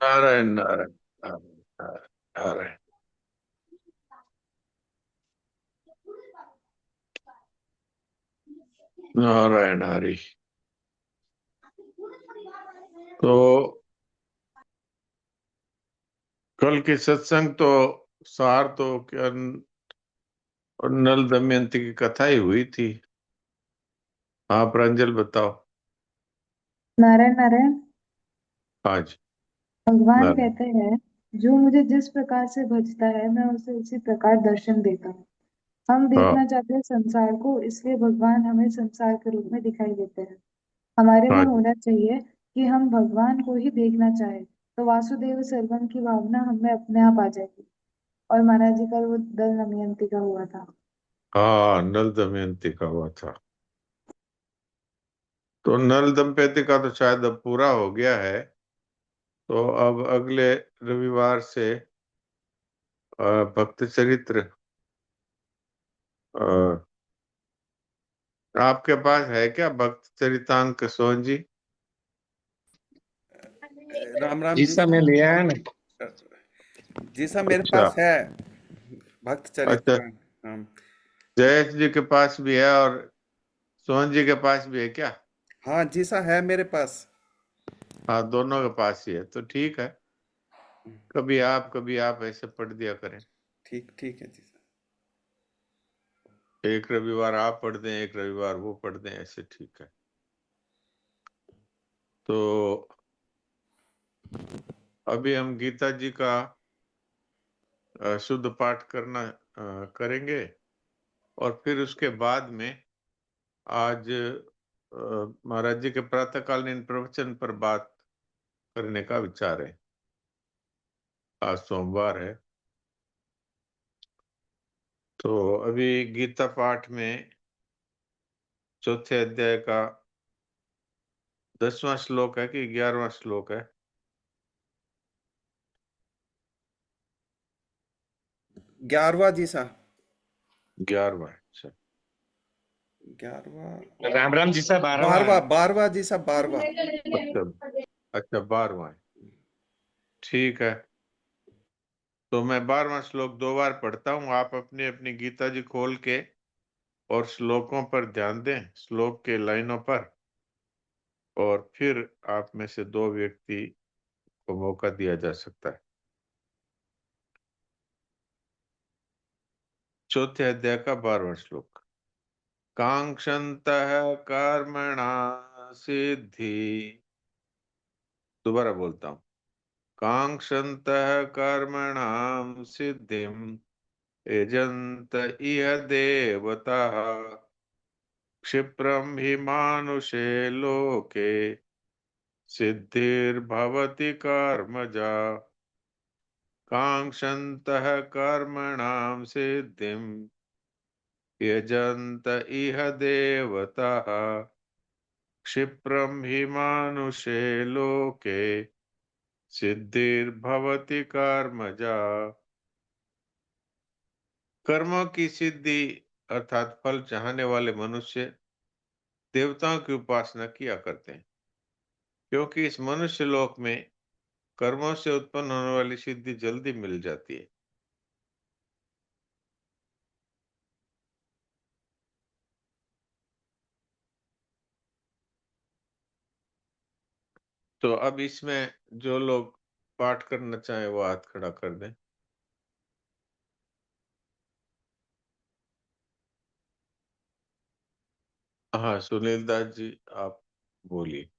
नारायण नारायण नारायण नारायण नारायण हरि। तो कल की सत्संग तो सार तो क्या और नल दमयंती की कथा ही हुई थी। हाँ प्रांजल बताओ। नारायण नारायण। आज भगवान नारायण। कहते हैं, जो मुझे जिस प्रकार से भजता है मैं उसे उसी प्रकार दर्शन देता हूँ। हम हाँ देखना चाहते हैं संसार को, इसलिए भगवान हमें संसार के रूप में दिखाई देते हैं। हमारे में हाँ जी। होना चाहिए कि हम भगवान को ही देखना चाहें, तो वासुदेव सर्वम की भावना हमें अपने आप आ जाएगी। और महाराज जी का वो दल दमयंती का हुआ था। हाँ नल दमयंती का हुआ था। तो नल दंपति का तो शायद अब पूरा हो गया है। तो अब अगले रविवार से भक्त चरित्र आपके पास है क्या भक्त चरितांक सोहन जी? राम राम जी जी सर, मैं सा। ले आया ना। जी सा मेरे अच्छा पास है भक्त अच्छा। चरित्र। हाँ। जयेश जी के पास भी है और सोहन जी के पास भी है क्या? हाँ जी सा है मेरे पास। हाँ दोनों के पास ही है तो ठीक है। कभी आप ऐसे पढ़ दिया करें। ठीक ठीक है जी सा। एक रविवार आप पढ़ दें एक रविवार वो पढ़ दें ऐसे ठीक है। तो अभी हम गीता जी का शुद्ध पाठ करना करेंगे और फिर उसके बाद में आज महाराज जी के प्रातःकालीन प्रवचन पर बात करने का विचार है। आज सोमवार है। तो अभी गीता पाठ में चौथे अध्याय का 10वां श्लोक है कि 11वां श्लोक है? 11वां जी सा। 11वां है, अच्छा। 11वां। राम राम जी सर, 12वां 12वां है। 12वां जी सा 12वां। अच्छा अच्छा 12वां है, ठीक है। तो मैं 12वां श्लोक 2 बार पढ़ता हूँ, आप अपनी अपनी गीता जी खोल के और श्लोकों पर ध्यान दें, श्लोक के लाइनों पर। और फिर आप में से 2 व्यक्ति को मौका दिया जा सकता है। चौथे अध्याय का 12वां श्लोक। कांक्षन्तः कर्मणा सिद्धि। दोबारा बोलता हूँ। कांक्षन्तः कर्मणां सिद्धिं यजन्त इह देवताः क्षिप्रं हि मानुषे लोके सिद्धिर्भवति कर्मजा। कांक्षन्तः कर्मणां सिद्धिं यजन्त इह देवताः क्षिप्रं हि मानुषे लोके सिद्धिर्भवति कर्मजा। कर्मों की सिद्धि अर्थात फल चाहने वाले मनुष्य देवताओं की उपासना किया करते हैं, क्योंकि इस मनुष्य लोक में कर्मों से उत्पन्न होने वाली सिद्धि जल्दी मिल जाती है। तो अब इसमें जो लोग पाठ करना चाहें वो हाथ खड़ा कर दें। हाँ सुनील दास जी आप बोलिए।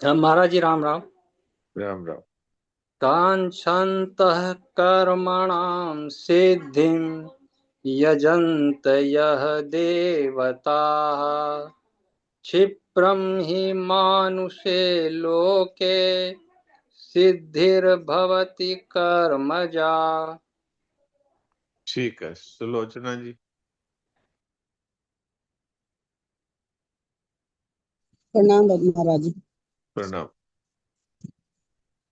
महाराज जी राम राम। राम राम। कांक्षन्तः कर्मणां सिद्धिं यजन्त यः देवताः क्षिप्रं हि मानुषे लोके सिद्धिर्भवति कर्मजा। ठीक है सुलोचना जी। प्रणाम महाराज जी। प्रणाम।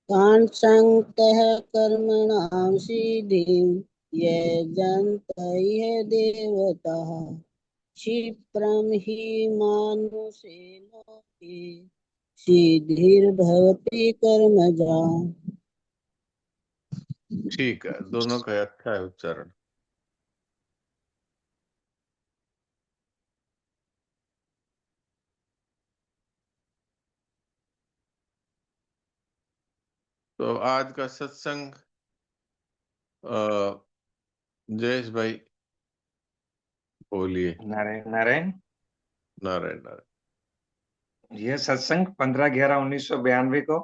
कांक्षन्तः कर्मणां सिद्धिं यजन्त इह देवताः क्षिप्रं हि मानुषे लोके सिद्धिर्भवति कर्मजा। ठीक है, दोनों का अच्छा है उच्चारण। तो आज का सत्संग जयेश भाई बोलिए। नारायण नारायण। नारायण नारायण। यह सत्संग 15/11/1992 को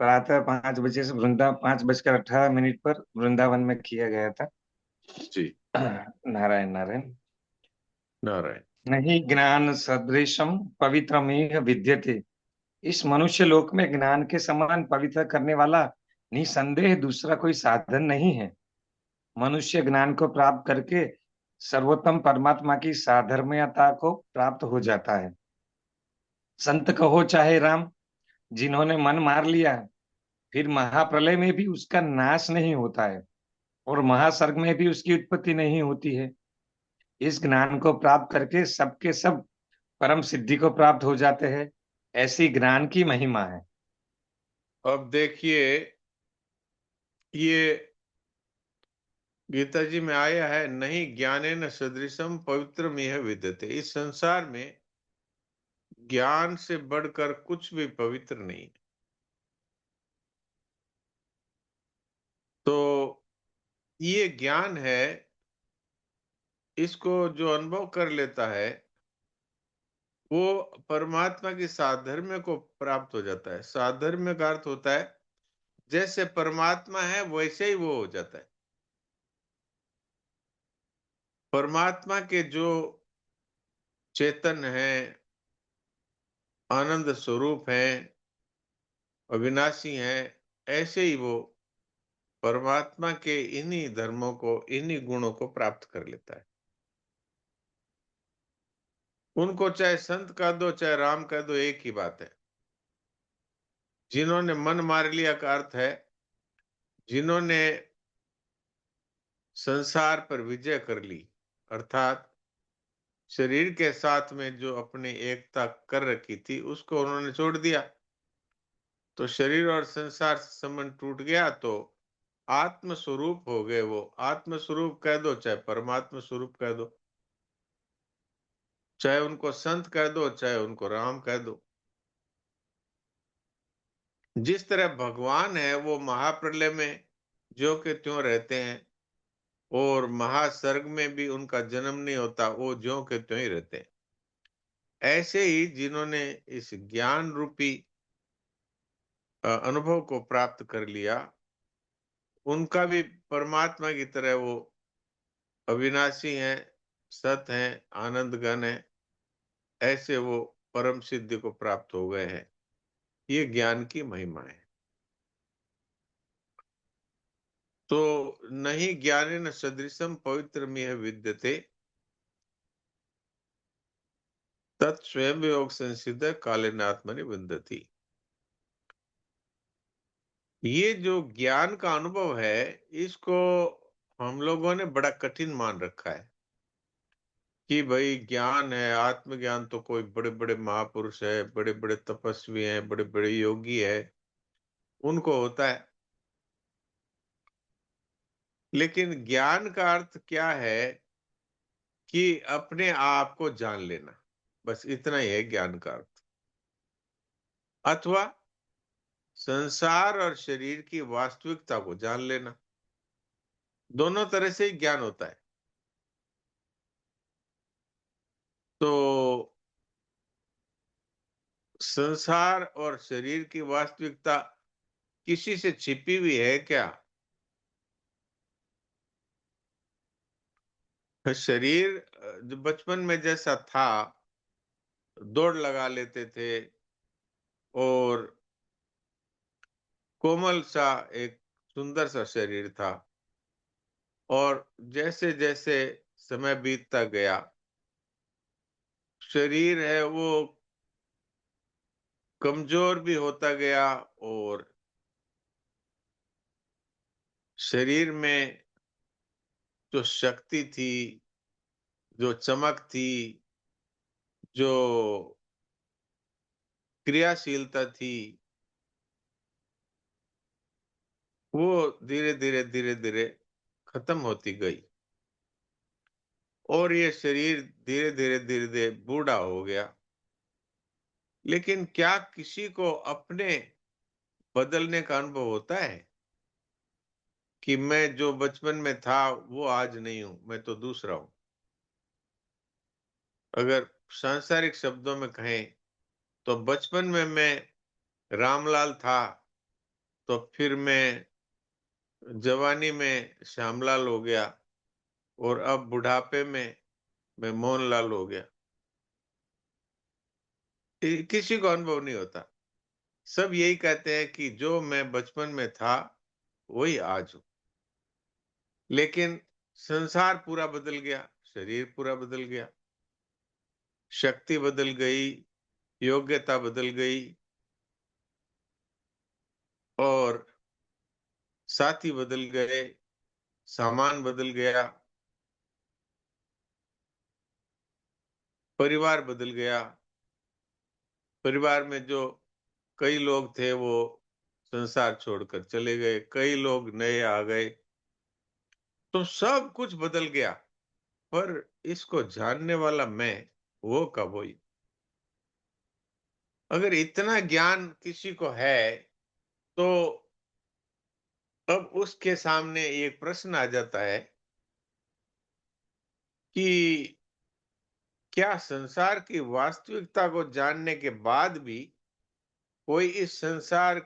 प्रातः 5 बजे से 5:18 पर वृंदावन में किया गया था। जी नारायण नारायण। नारायण। नहीं ज्ञान सदृशम पवित्रमेव विद्यते। इस मनुष्य लोक में ज्ञान के समान पवित्र करने वाला निसंदेह दूसरा कोई साधन नहीं है। मनुष्य ज्ञान को प्राप्त करके सर्वोत्तम परमात्मा की साधर्म्यता को प्राप्त हो जाता है। संत कहो चाहे राम, जिन्होंने मन मार लिया फिर महाप्रलय में भी उसका नाश नहीं होता है और महासर्ग में भी उसकी उत्पत्ति नहीं होती है। इस ज्ञान को प्राप्त करके सबके सब परम सिद्धि को प्राप्त हो जाते हैं। ऐसी ज्ञान की महिमा है। अब देखिए, ये गीता जी में आया है, नहीं ज्ञानेन सदृशम पवित्रमिह विद्यते। इस संसार में ज्ञान से बढ़कर कुछ भी पवित्र नहीं। तो ये ज्ञान है, इसको जो अनुभव कर लेता है वो परमात्मा की साधर्म्य को प्राप्त हो जाता है। साधर्म्य का अर्थ होता है जैसे परमात्मा है वैसे ही वो हो जाता है। परमात्मा के जो चेतन है, आनंद स्वरूप है, अविनाशी है, ऐसे ही वो परमात्मा के इन्हीं धर्मों को, इन्हीं गुणों को प्राप्त कर लेता है। उनको चाहे संत कह दो चाहे राम कह दो, एक ही बात है। जिन्होंने मन मार लिया का अर्थ है जिन्होंने संसार पर विजय कर ली, अर्थात शरीर के साथ में जो अपनी एकता कर रखी थी उसको उन्होंने छोड़ दिया। तो शरीर और संसार से संबंध टूट गया, तो आत्म स्वरूप हो गए। वो आत्म स्वरूप कह दो चाहे परमात्मा स्वरूप कह दो, चाहे उनको संत कह दो चाहे उनको राम कह दो। जिस तरह भगवान है वो महाप्रलय में जो के त्यों रहते हैं और महासर्ग में भी उनका जन्म नहीं होता, वो ज्यों के त्यों ही रहते हैं। ऐसे ही जिन्होंने इस ज्ञान रूपी अनुभव को प्राप्त कर लिया, उनका भी परमात्मा की तरह वो अविनाशी हैं, सत हैं, आनंद घन है। ऐसे वो परम सिद्धि को प्राप्त हो गए हैं। ये ज्ञान की महिमा है। तो नहीं ज्ञानेन सदृशम पवित्रमिह विद्यते तत् स्वयं योग संसिद्ध कालेन आत्मनि विन्दति। ये जो ज्ञान का अनुभव है इसको हम लोगों ने बड़ा कठिन मान रखा है कि भाई ज्ञान है, आत्मज्ञान तो कोई बड़े बड़े महापुरुष है, बड़े बड़े तपस्वी हैं, बड़े बड़े योगी है, उनको होता है। लेकिन ज्ञान का अर्थ क्या है कि अपने आप को जान लेना, बस इतना ही है ज्ञान का अर्थ। अथवा संसार और शरीर की वास्तविकता को जान लेना, दोनों तरह से ही ज्ञान होता है। तो संसार और शरीर की वास्तविकता किसी से छिपी हुई है क्या? शरीर जो बचपन में जैसा था, दौड़ लगा लेते थे और कोमल सा एक सुंदर सा शरीर था, और जैसे जैसे समय बीतता गया शरीर है वो कमजोर भी होता गया और शरीर में जो शक्ति थी, जो चमक थी, जो क्रियाशीलता थी, वो धीरे धीरे खत्म होती गई और ये शरीर धीरे धीरे बूढ़ा हो गया। लेकिन क्या किसी को अपने बदलने का अनुभव होता है कि मैं जो बचपन में था वो आज नहीं हूं, मैं तो दूसरा हूं? अगर सांसारिक शब्दों में कहें तो बचपन में मैं रामलाल था, तो फिर मैं जवानी में श्यामलाल हो गया और अब बुढ़ापे में मैं मोहनलाल हो गया। किसी को अनुभव नहीं होता। सब यही कहते हैं कि जो मैं बचपन में था वही आज हूं। लेकिन संसार पूरा बदल गया, शरीर पूरा बदल गया, शक्ति बदल गई, योग्यता बदल गई और साथी बदल गए, सामान बदल गया, परिवार बदल गया। परिवार में जो कई लोग थे वो संसार छोड़कर चले गए, कई लोग नए आ गए, तो सब कुछ बदल गया। पर इसको जानने वाला मैं, वो कब हुई? अगर इतना ज्ञान किसी को है तो अब उसके सामने एक प्रश्न आ जाता है कि क्या संसार की वास्तविकता को जानने के बाद भी कोई इस संसार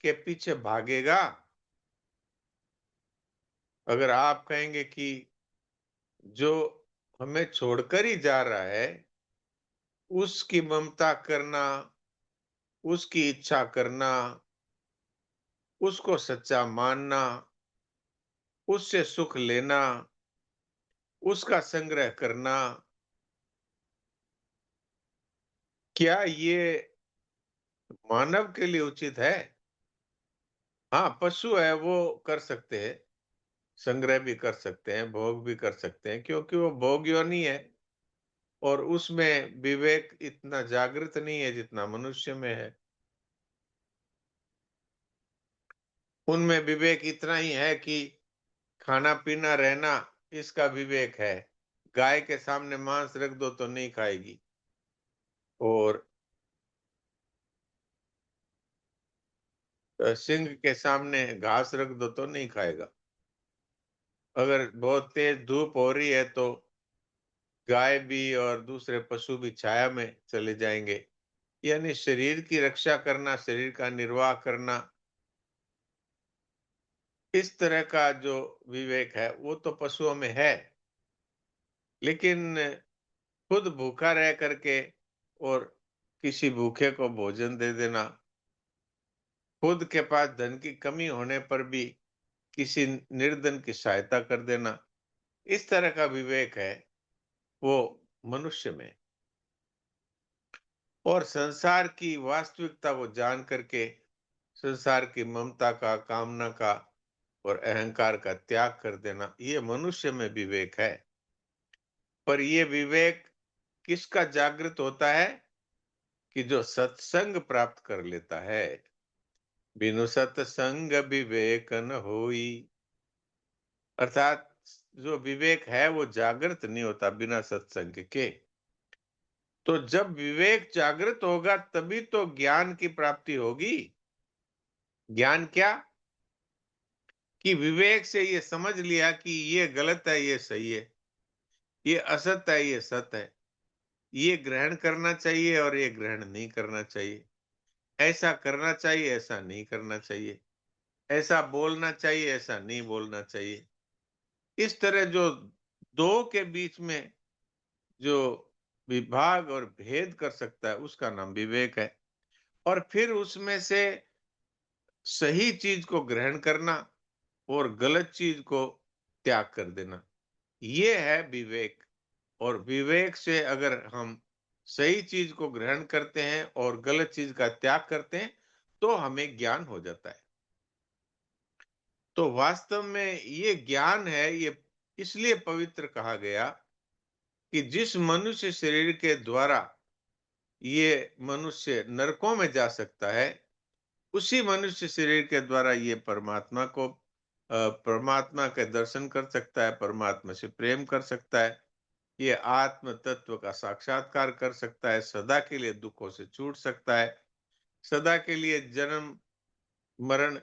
के पीछे भागेगा? अगर आप कहेंगे कि जो हमें छोड़कर ही जा रहा है, उसकी ममता करना, उसकी इच्छा करना, उसको सच्चा मानना, उससे सुख लेना, उसका संग्रह करना, क्या ये मानव के लिए उचित है? हाँ, पशु है वो कर सकते हैं, संग्रह भी कर सकते हैं, भोग भी कर सकते हैं, क्योंकि वो भोग योनि है और उसमें विवेक इतना जागृत नहीं है जितना मनुष्य में है। उनमें विवेक इतना ही है कि खाना पीना रहना, इसका विवेक है। गाय के सामने मांस रख दो तो नहीं खाएगी और सिंह के सामने घास रख दो तो नहीं खाएगा। अगर बहुत तेज धूप हो रही है तो गाय भी और दूसरे पशु भी छाया में चले जाएंगे। यानी शरीर की रक्षा करना, शरीर का निर्वाह करना, इस तरह का जो विवेक है वो तो पशुओं में है। लेकिन खुद भूखा रह करके और किसी भूखे को भोजन दे देना, खुद के पास धन की कमी होने पर भी किसी निर्धन की सहायता कर देना, इस तरह का विवेक है वो मनुष्य में। और संसार की वास्तविकता को जान करके संसार की ममता का, कामना का और अहंकार का त्याग कर देना, ये मनुष्य में विवेक है। पर ये विवेक किसका जागृत होता है? कि जो सत्संग प्राप्त कर लेता है। बिनु सत्संग विवेक न होई। अर्थात जो विवेक है वो जागृत नहीं होता बिना सत्संग के। तो जब विवेक जागृत होगा तभी तो ज्ञान की प्राप्ति होगी। ज्ञान क्या? कि विवेक से ये समझ लिया कि ये गलत है, ये सही है, ये असत है, ये सत है, ये ग्रहण करना चाहिए और ये ग्रहण नहीं करना चाहिए, ऐसा करना चाहिए, ऐसा नहीं करना चाहिए, ऐसा बोलना चाहिए, ऐसा नहीं बोलना चाहिए। इस तरह जो दो के बीच में जो विभाग और भेद कर सकता है उसका नाम विवेक है। और फिर उसमें से सही चीज को ग्रहण करना और गलत चीज को त्याग कर देना, ये है विवेक। और विवेक से अगर हम सही चीज को ग्रहण करते हैं और गलत चीज का त्याग करते हैं तो हमें ज्ञान हो जाता है। तो वास्तव में ये ज्ञान है, ये इसलिए पवित्र कहा गया कि जिस मनुष्य शरीर के द्वारा ये मनुष्य नरकों में जा सकता है, उसी मनुष्य शरीर के द्वारा ये परमात्मा के दर्शन कर सकता है, परमात्मा से प्रेम कर सकता है, ये आत्म तत्व का साक्षात्कार कर सकता है, सदा के लिए दुखों से छूट सकता है, सदा के लिए जन्म मरण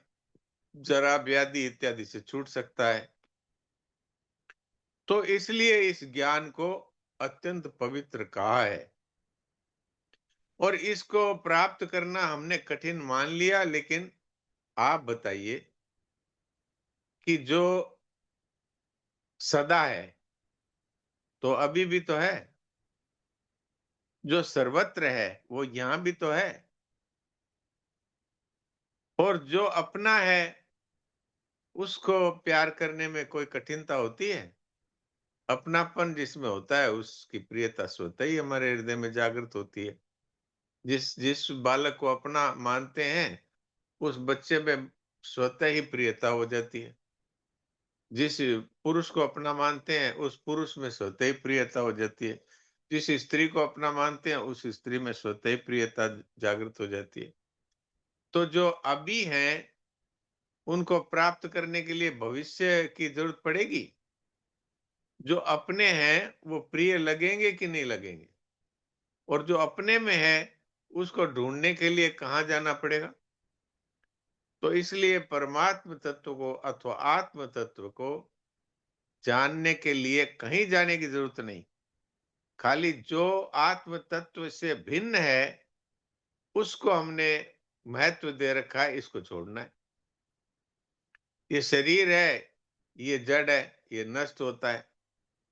जरा व्याधि इत्यादि से छूट सकता है। तो इसलिए इस ज्ञान को अत्यंत पवित्र कहा है, और इसको प्राप्त करना हमने कठिन मान लिया। लेकिन आप बताइए कि जो सदा है तो अभी भी तो है, जो सर्वत्र है वो यहां भी तो है, और जो अपना है उसको प्यार करने में कोई कठिनता होती है? अपनापन जिसमें होता है उसकी प्रियता स्वतः ही हमारे हृदय में जागृत होती है। जिस जिस बालक को अपना मानते हैं उस बच्चे में स्वतः ही प्रियता हो जाती है। जिस पुरुष को अपना मानते हैं उस पुरुष में स्वतः ही प्रियता हो जाती है। जिस स्त्री को अपना मानते हैं उस स्त्री में स्वतः ही प्रियता जागृत हो जाती है। तो जो अभी हैं उनको प्राप्त करने के लिए भविष्य की जरूरत पड़ेगी। जो अपने हैं वो प्रिय लगेंगे कि नहीं लगेंगे, और जो अपने में है उसको ढूंढने के लिए कहाँ जाना पड़ेगा? तो इसलिए परमात्म तत्व को अथवा आत्म तत्व को जानने के लिए कहीं जाने की जरूरत नहीं। खाली जो आत्म तत्व से भिन्न है उसको हमने महत्व दे रखा है, इसको छोड़ना है। ये शरीर है, ये जड़ है, ये नष्ट होता है,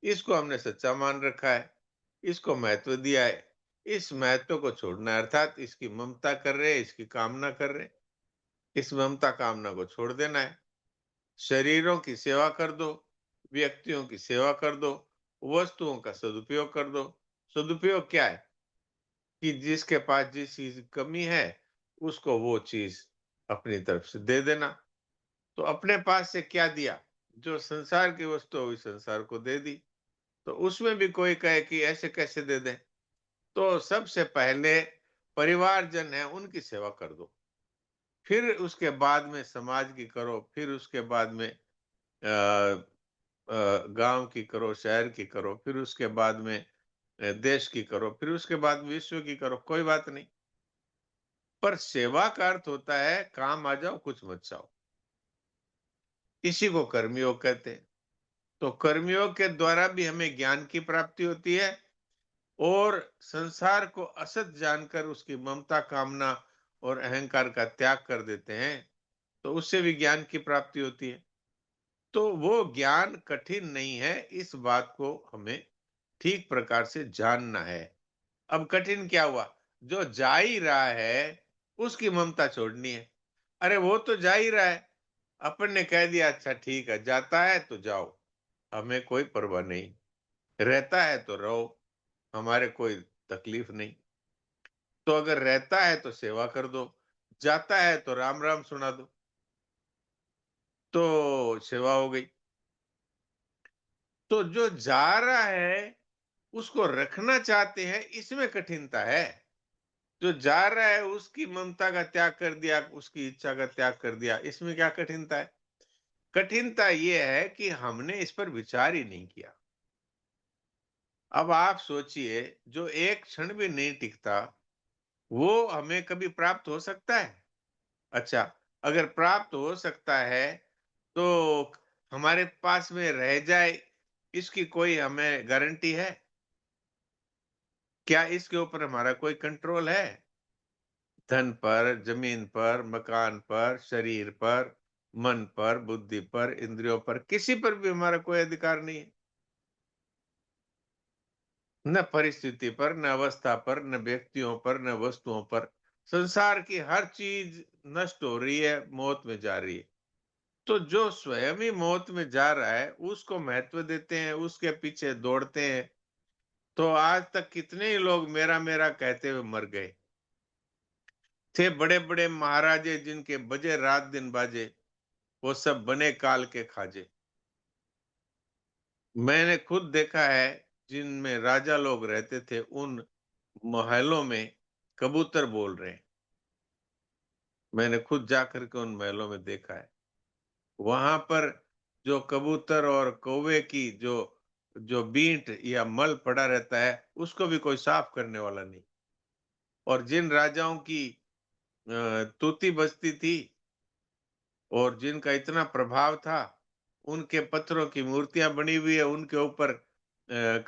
इसको हमने सच्चा मान रखा है, इसको महत्व दिया है। इस महत्व को छोड़ना है, अर्थात इसकी ममता कर रहे, इसकी कामना कर रहे, इस ममता कामना को छोड़ देना है। शरीरों की सेवा कर दो, व्यक्तियों की सेवा कर दो, वस्तुओं का सदुपयोग कर दो। सदुपयोग क्या है? कि जिसके पास जिस चीज की कमी है उसको वो चीज अपनी तरफ से दे देना। तो अपने पास से क्या दिया? जो संसार की वस्तु हुई संसार को दे दी। तो उसमें भी कोई कहे कि ऐसे कैसे दे दें, तो सबसे पहले परिवारजन है उनकी सेवा कर दो, फिर उसके बाद में समाज की करो, फिर उसके बाद में गांव की करो, शहर की करो, फिर उसके बाद में देश की करो, फिर उसके बाद विश्व की करो, कोई बात नहीं। पर सेवा का अर्थ होता है काम आ जाओ कुछ मत चाओ। इसी को कर्मयोग कहते हैं। तो कर्मयोग के द्वारा भी हमें ज्ञान की प्राप्ति होती है, और संसार को असत जानकर उसकी ममता कामना और अहंकार का त्याग कर देते हैं, तो उससे भी ज्ञान की प्राप्ति होती है। तो वो ज्ञान कठिन नहीं है, इस बात को हमें ठीक प्रकार से जानना है। अब कठिन क्या हुआ? जो जा ही रहा है उसकी ममता छोड़नी है। अरे वो तो जा ही रहा है, अपन ने कह दिया अच्छा ठीक है, जाता है तो जाओ, हमें कोई परवाह नहीं, रहता है तो रहो, हमारे कोई तकलीफ नहीं। तो अगर रहता है तो सेवा कर दो, जाता है तो राम राम सुना दो, तो सेवा हो गई। तो जो जा रहा है उसको रखना चाहते हैं, इसमें कठिनता है। जो जा रहा है उसकी ममता का त्याग कर दिया, उसकी इच्छा का त्याग कर दिया, इसमें क्या कठिनता है? कठिनता यह है कि हमने इस पर विचार ही नहीं किया। अब आप सोचिए, जो एक क्षण भी नहीं टिकता वो हमें कभी प्राप्त हो सकता है? अच्छा, अगर प्राप्त हो सकता है तो हमारे पास में रह जाए इसकी कोई हमें गारंटी है? क्या इसके ऊपर हमारा कोई कंट्रोल है? धन पर, जमीन पर, मकान पर, शरीर पर, मन पर, बुद्धि पर, इंद्रियों पर, किसी पर भी हमारा कोई अधिकार नहीं है। न परिस्थिति पर, न अवस्था पर, न व्यक्तियों पर, न वस्तुओं पर। संसार की हर चीज नष्ट हो रही है, मौत में जा रही है। तो जो स्वयं ही मौत में जा रहा है उसको महत्व देते हैं, उसके पीछे दौड़ते हैं। तो आज तक कितने ही लोग मेरा मेरा कहते हुए मर गए। थे बड़े बड़े महाराजे जिनके बजे रात दिन बाजे, वो सब बने काल के खाजे। मैंने खुद देखा है जिनमें राजा लोग रहते थे, उन महलों में कबूतर बोल रहे हैं। मैंने खुद जाकर के उन महलों में देखा है। वहां पर जो कबूतर और कौवे की जो जो बींट या मल पड़ा रहता है, उसको भी कोई साफ करने वाला नहीं। और जिन राजाओं की तूती बजती थी और जिनका इतना प्रभाव था, उनके पत्थरों की मूर्तियां बनी हुई है, उनके ऊपर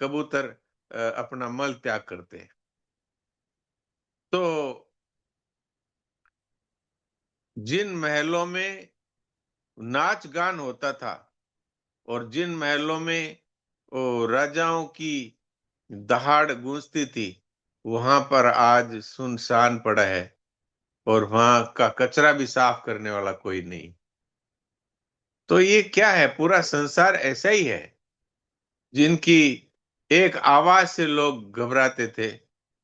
कबूतर अपना मल त्याग करते हैं। तो जिन महलों में नाच गान होता था और जिन महलों में वो राजाओं की दहाड़ गूंजती थी, वहां पर आज सुनसान पड़ा है और वहां का कचरा भी साफ करने वाला कोई नहीं। तो ये क्या है? पूरा संसार ऐसा ही है। जिनकी एक आवाज से लोग घबराते थे,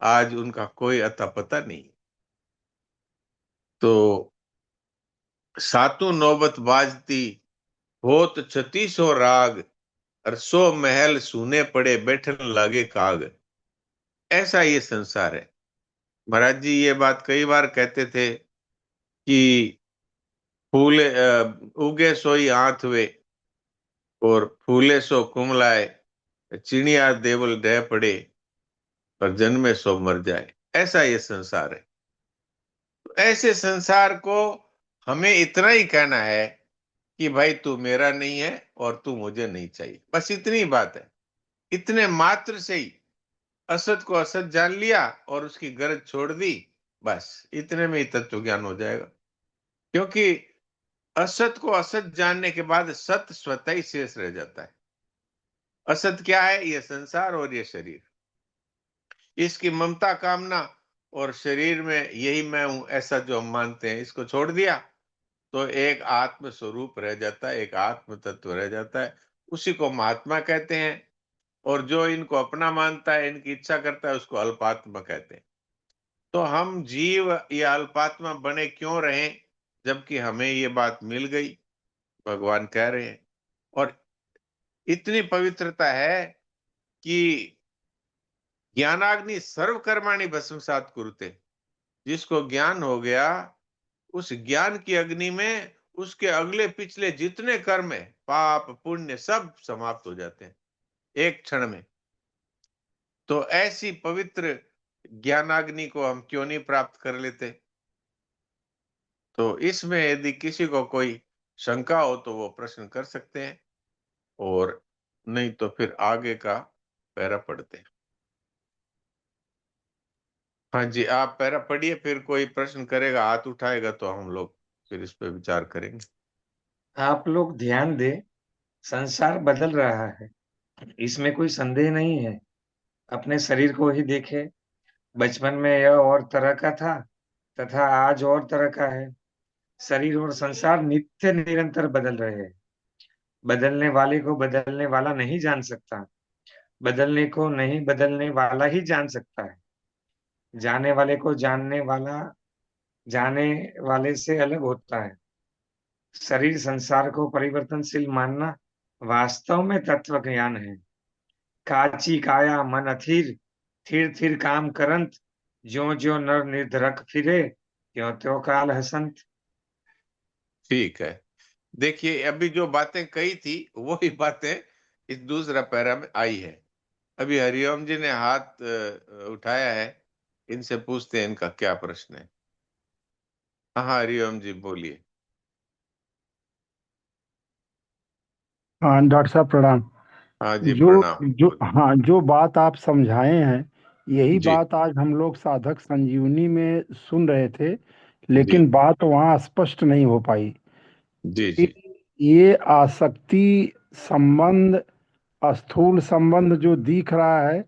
आज उनका कोई अता पता नहीं। तो सातों नौबत बाजती, होत 3600 राग, और 100 महल सूने पड़े, बैठन लागे काग। ऐसा ये संसार है। महाराज जी ये बात कई बार कहते थे कि फूले उगे सोई हाथ वे, और फूले सो कुमलाए, चिड़िया देवल डह पड़े, और जन्मे सो मर जाए। ऐसा ये संसार है। तो ऐसे संसार को हमें इतना ही कहना है कि भाई तू मेरा नहीं है और तू मुझे नहीं चाहिए, बस इतनी बात है। इतने मात्र से ही असत को असत जान लिया और उसकी गरज छोड़ दी, बस इतने में ही तत्व ज्ञान हो जाएगा। क्योंकि असत को असत जानने के बाद सत स्वतः ही शेष रह जाता है। असत क्या है? ये संसार और ये शरीर, इसकी ममता कामना और शरीर में यही मैं हूं ऐसा जो हम मानते हैं, इसको छोड़ दिया तो एक आत्म स्वरूप रह जाता है, एक आत्म तत्व रह जाता है। उसी को महात्मा कहते हैं। और जो इनको अपना मानता है, इनकी इच्छा करता है, उसको अल्पात्मा कहते हैं। तो हम जीव या अल्पात्मा बने क्यों रहें, जबकि हमें ये बात मिल गई, भगवान कह रहे हैं। और इतनी पवित्रता है कि ज्ञानाग्नि सर्व कर्माणि भस्मसात् कुरुते। जिसको ज्ञान हो गया, उस ज्ञान की अग्नि में उसके अगले पिछले जितने कर्म है, पाप पुण्य, सब समाप्त हो जाते हैं एक क्षण में। तो ऐसी पवित्र ज्ञानाग्नि को हम क्यों नहीं प्राप्त कर लेते? तो इसमें यदि किसी को कोई शंका हो तो वो प्रश्न कर सकते हैं, और नहीं तो फिर आगे का पैरा पढ़ते हैं। हाँ जी, आप पैरा पढ़िए, फिर कोई प्रश्न करेगा, हाथ उठाएगा तो हम लोग फिर इस पे विचार करेंगे। आप लोग ध्यान दें, संसार बदल रहा है, इसमें कोई संदेह नहीं है। अपने शरीर को ही देखें, बचपन में यह और तरह का था तथा आज और तरह का है। शरीर और संसार नित्य निरंतर बदल रहे हैं। बदलने वाले को बदलने वाला नहीं जान सकता, बदलने को नहीं बदलने वाला ही जान सकता है। जाने वाले को जानने वाला जाने वाले से अलग होता है। शरीर संसार को परिवर्तनशील मानना वास्तव में तत्व ज्ञान है। काची काया मन अथीर, थिर थिर काम करंत, ज्यो ज्यो नर निर्धरक फिरे, त्यों त्यों काल हसंत। ठीक है, देखिए अभी जो बातें कही थी वही बातें इस दूसरा पैरा में आई है। अभी हरिओम जी ने हाथ उठाया है, इनसे पूछते हैं इनका क्या प्रश्न है। हाँ हरिओम जी बोलिए। हाँ डॉक्टर साहब प्रणाम। हाँ जी जो प्रणाम, जो बोलिए। हाँ जो बात आप समझाए हैं, यही जी बात आज हम लोग साधक संजीवनी में सुन रहे थे, जी लेकिन बात वहाँ स्पष्ट नहीं हो पाई जी कि जी ये आसक्ति संबंध, स्थूल संबंध जो दिख रहा है,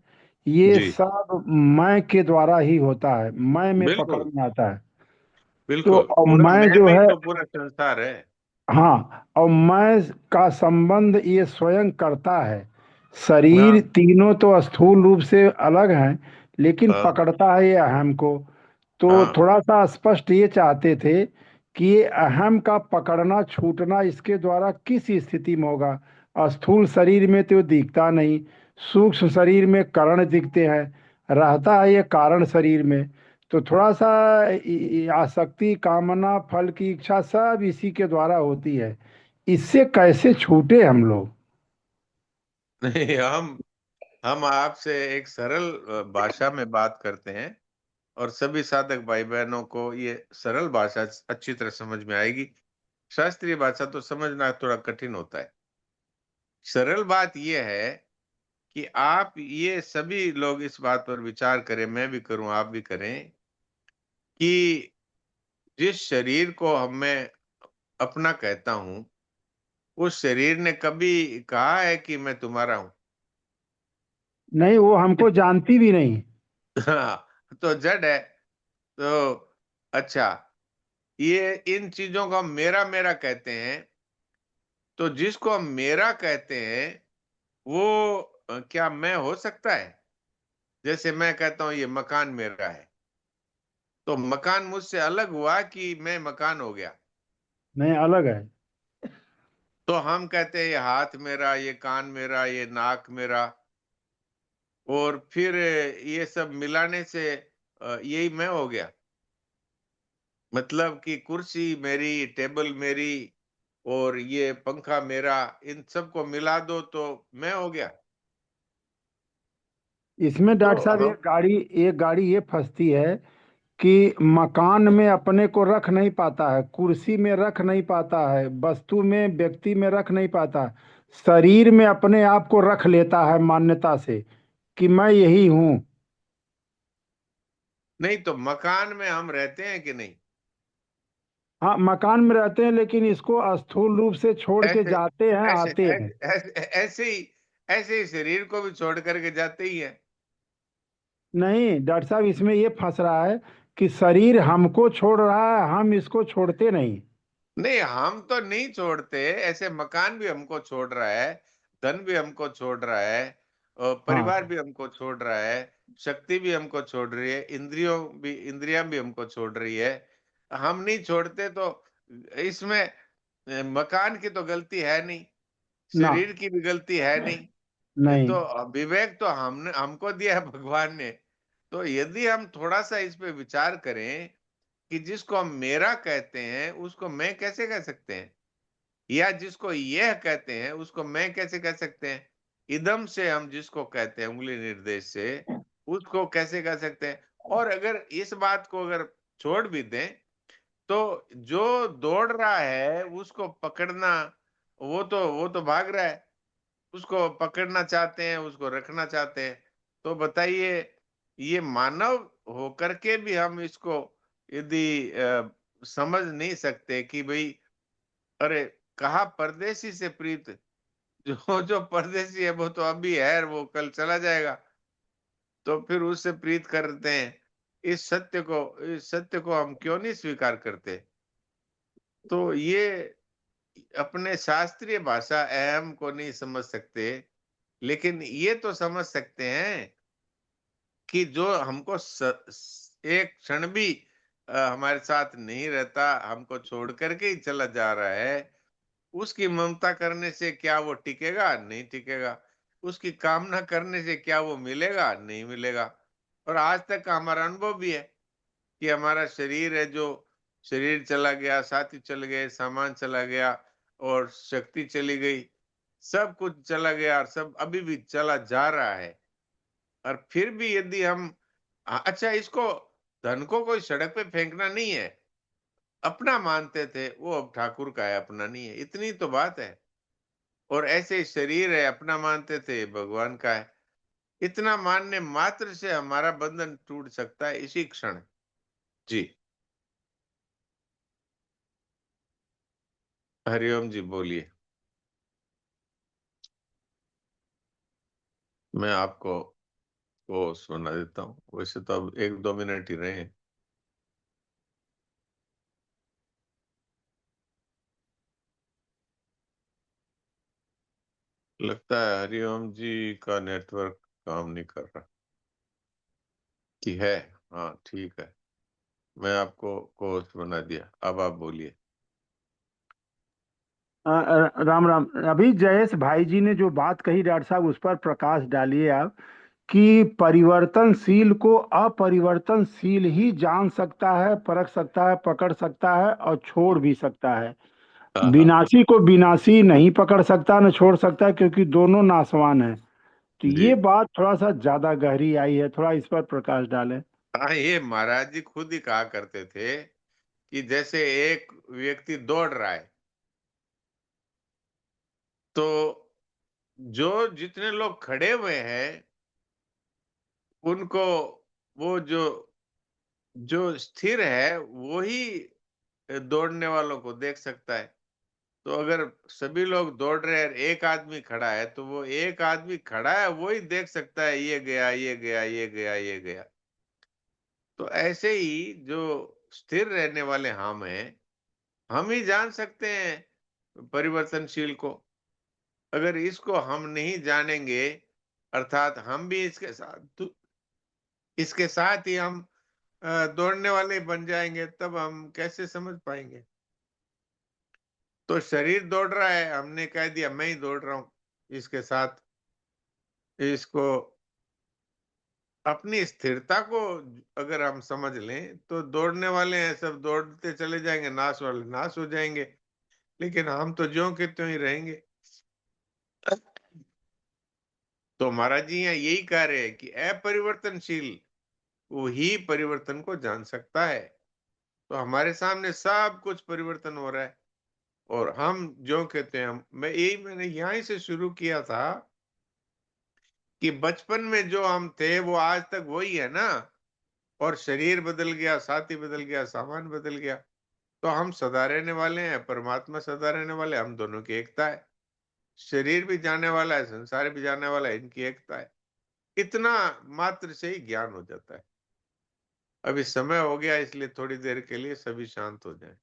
ये जी सब मैं के द्वारा ही होता है, मैं में पकड़ बिल्कुल में आता है। तो बिल्कुल, और पूरा मैं मैं जो में ही है, तो पूरा संसार है। हाँ, और मैं का संबंध ये स्वयं करता है। शरीर हाँ तीनों तो स्थूल रूप से अलग हैं, लेकिन हाँ पकड़ता है ये अहम को। तो हाँ थोड़ा सा स्पष्ट ये चाहते थे कि ये अहम का पकड़ना छूटना इसके द्वारा किस स्थिति में होगा। स्थूल शरीर में तो दिखता नहीं, सूक्ष्म शरीर में कर्ण दिखते हैं, रहता है ये कारण शरीर में। तो थोड़ा सा आसक्ति, कामना, फल की इच्छा सब इसी के द्वारा होती है। इससे कैसे छूटे हम लोग? नहीं, हम आपसे एक सरल भाषा में बात करते हैं, और सभी साधक भाई बहनों को ये सरल भाषा अच्छी तरह समझ में आएगी। शास्त्रीय भाषा तो समझना थोड़ा कठिन होता है। सरल बात यह है कि आप ये सभी लोग इस बात पर विचार करें, मैं भी करूं, आप भी करें, कि जिस शरीर को मैं अपना कहता हूं, उस शरीर ने कभी कहा है कि मैं तुम्हारा हूं? नहीं, वो हमको जानती भी नहीं। हाँ, तो जड़ है। तो अच्छा, ये इन चीजों को हम मेरा मेरा कहते हैं। तो जिसको हम मेरा कहते हैं वो क्या मैं हो सकता है? जैसे मैं कहता हूं ये मकान मेरा है, तो मकान मुझसे अलग हुआ कि मैं मकान हो गया? नहीं, अलग है। तो हम कहते हैं ये हाथ मेरा, ये कान मेरा, ये नाक मेरा, और फिर ये सब मिलाने से यही मैं हो गया। मतलब कि कुर्सी मेरी, टेबल मेरी, और ये पंखा मेरा, इन सबको मिला दो तो मैं हो गया। इसमें तो डॉक्टर साहब हम एक गाड़ी ये फंसती है कि मकान में अपने को रख नहीं पाता है, कुर्सी में रख नहीं पाता है, वस्तु में, व्यक्ति में रख नहीं पाता, शरीर में अपने आप को रख लेता है मान्यता से कि मैं यही हूँ। नहीं, तो मकान में हम रहते हैं कि नहीं? हाँ, मकान में रहते हैं, लेकिन इसको स्थूल रूप से छोड़ के ऐसे जाते हैं, ऐसे आते हैं। ऐसे ऐसे ही शरीर को भी छोड़ करके जाते ही है। नहीं डॉक्टर साहब, इसमें ये फंस रहा है कि शरीर हमको छोड़ रहा है, हम इसको छोड़ते नहीं। नहीं, हम तो नहीं छोड़ते, ऐसे मकान भी हमको छोड़ रहा है, धन भी हमको छोड़ रहा है, और परिवार हाँ, भी हमको छोड़ रहा है, शक्ति भी हमको छोड़ रही है, इंद्रियां भी हमको छोड़ रही है। हम नहीं छोड़ते, तो इसमें मकान की तो गलती है नहीं, ना, शरीर की भी गलती है नहीं। ये नहीं, तो विवेक तो हमने हमको दिया है भगवान ने। तो यदि हम थोड़ा सा इस पे विचार करें कि जिसको हम मेरा कहते हैं उसको मैं कैसे कह सकते हैं, या जिसको यह कहते हैं उसको मैं कैसे कह सकते हैं? इदम से हम जिसको कहते हैं उंगली निर्देश से, उसको कैसे कह सकते हैं? और अगर इस बात को अगर छोड़ भी दें, तो जो दौड़ रहा है उसको पकड़ना, वो तो भाग रहा है, उसको पकड़ना चाहते हैं, उसको रखना चाहते हैं। तो बताइए, ये मानव होकर के भी हम इसको यदि समझ नहीं सकते कि भाई, अरे कहा परदेसी से प्रीत, जो जो परदेसी है वो तो अभी है, वो कल चला जाएगा, तो फिर उससे प्रीत करते हैं। इस सत्य को हम क्यों नहीं स्वीकार करते? तो ये अपने शास्त्रीय भाषा अहम को नहीं समझ सकते, लेकिन ये तो समझ सकते हैं कि जो हमको एक क्षण भी हमारे साथ नहीं रहता, हमको छोड़ करके ही चला जा रहा है, उसकी ममता करने से क्या वो टिकेगा? नहीं टिकेगा। उसकी कामना करने से क्या वो मिलेगा? नहीं मिलेगा। और आज तक का हमारा अनुभव भी है कि हमारा शरीर है, जो शरीर चला गया, साथी चले गए, सामान चला गया, और शक्ति चली गई, सब कुछ चला गया, और सब अभी भी चला जा रहा है। और फिर भी यदि हम अच्छा, इसको धन को कोई सड़क पे फेंकना नहीं है, अपना मानते थे, वो अब ठाकुर का है, अपना नहीं है, इतनी तो बात है। और ऐसे ही शरीर है, अपना मानते थे, भगवान का है। इतना मानने मात्र से हमारा बंधन टूट सकता है इसी क्षण। जी। हरिओम जी, बोलिए। मैं आपको वो सुना देता हूँ, वैसे तो अब 1-2 मिनट ही रहे हैं। लगता है हरिओम जी का नेटवर्क काम नहीं कर रहा, कि है? हाँ, ठीक है, मैं आपको कोच बना दिया, अब आप बोलिए। राम राम। अभी जयेश भाई जी ने जो बात कही डॉक्टर साहब, उस पर प्रकाश डालिए आप कि परिवर्तनशील को अपरिवर्तनशील ही जान सकता है, परख सकता है, पकड़ सकता है और छोड़ भी सकता है। हाँ। विनाशी को विनाशी नहीं पकड़ सकता न छोड़ सकता, क्योंकि दोनों नाशवान है। तो जी। ये बात थोड़ा सा ज्यादा गहरी आई है, थोड़ा इस पर प्रकाश डालें। हाँ, ये महाराज जी खुद ही कहा करते थे कि जैसे एक व्यक्ति दौड़ रहा है, तो जो जितने लोग खड़े हुए हैं उनको, वो जो जो स्थिर है वो ही दौड़ने वालों को देख सकता है। तो अगर सभी लोग दौड़ रहे हैं, एक आदमी खड़ा है, तो वो एक आदमी खड़ा है वो ही देख सकता है, ये गया, ये गया, ये गया, ये गया। तो ऐसे ही जो स्थिर रहने वाले हम हैं, हम ही जान सकते हैं परिवर्तनशील को। अगर इसको हम नहीं जानेंगे, अर्थात हम भी इसके साथ ही हम दौड़ने वाले बन जाएंगे, तब हम कैसे समझ पाएंगे? तो शरीर दौड़ रहा है, हमने कह दिया मैं ही दौड़ रहा हूँ इसके साथ। इसको, अपनी स्थिरता को अगर हम समझ लें, तो दौड़ने वाले हैं सब दौड़ते चले जाएंगे, नाश वाले नाश हो जाएंगे, लेकिन हम तो ज्यों के त्यों ही रहेंगे। तो महाराज जी यहाँ यही कह रहे हैं कि अपरिवर्तनशील वो ही परिवर्तन को जान सकता है। तो हमारे सामने सब कुछ परिवर्तन हो रहा है, और हम जो कहते हैं, मैंने यहीं से शुरू किया था कि बचपन में जो हम थे वो आज तक वही है ना, और शरीर बदल गया, साथी बदल गया, सामान बदल गया, तो हम सदा रहने वाले हैं, परमात्मा सदा रहने वाले, हम दोनों की एकता है। शरीर भी जाने वाला है, संसार भी जाने वाला है, इनकी एकता है। इतना मात्र से ही ज्ञान हो जाता है। अभी समय हो गया, इसलिए थोड़ी देर के लिए सभी शांत हो जाएं।